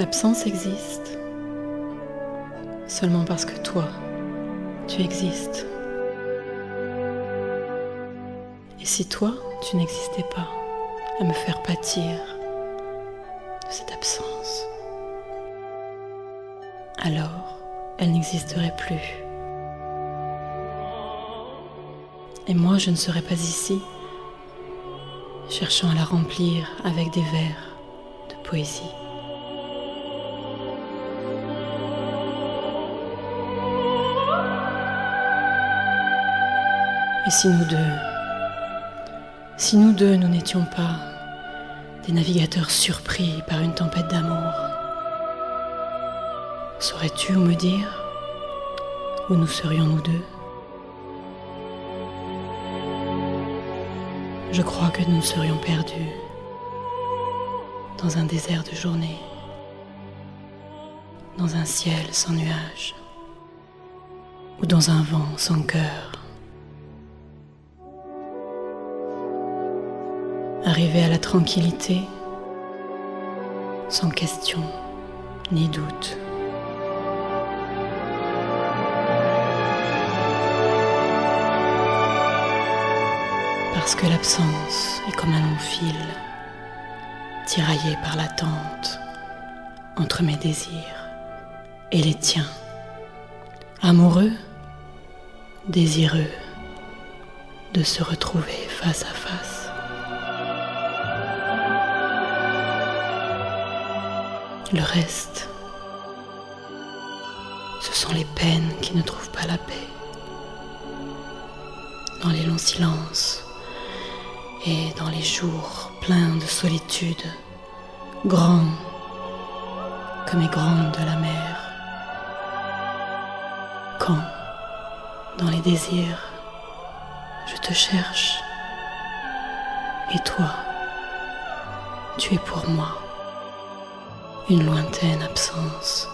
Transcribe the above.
L'absence existe seulement parce que toi, tu existes. Et si toi, tu n'existais pas à me faire pâtir de cette absence, alors elle n'existerait plus. Et moi, je ne serais pas ici, cherchant à la remplir avec des vers de poésie. Et si nous deux, nous n'étions pas des navigateurs surpris par une tempête d'amour, saurais-tu me dire où nous serions nous deux? Je crois que nous serions perdus dans un désert de journée, dans un ciel sans nuages, ou dans un vent sans cœur. Arriver à la tranquillité, sans question ni doute. Parce que l'absence est comme un long fil, tiraillé par l'attente entre mes désirs et les tiens. Amoureux, désireux de se retrouver face à face. Le reste, ce sont les peines qui ne trouvent pas la paix. Dans les longs silences et dans les jours pleins de solitude, grands comme est grande la mer. Quand, dans les désirs, je te cherche, et toi, tu es pour moi une lointaine absence.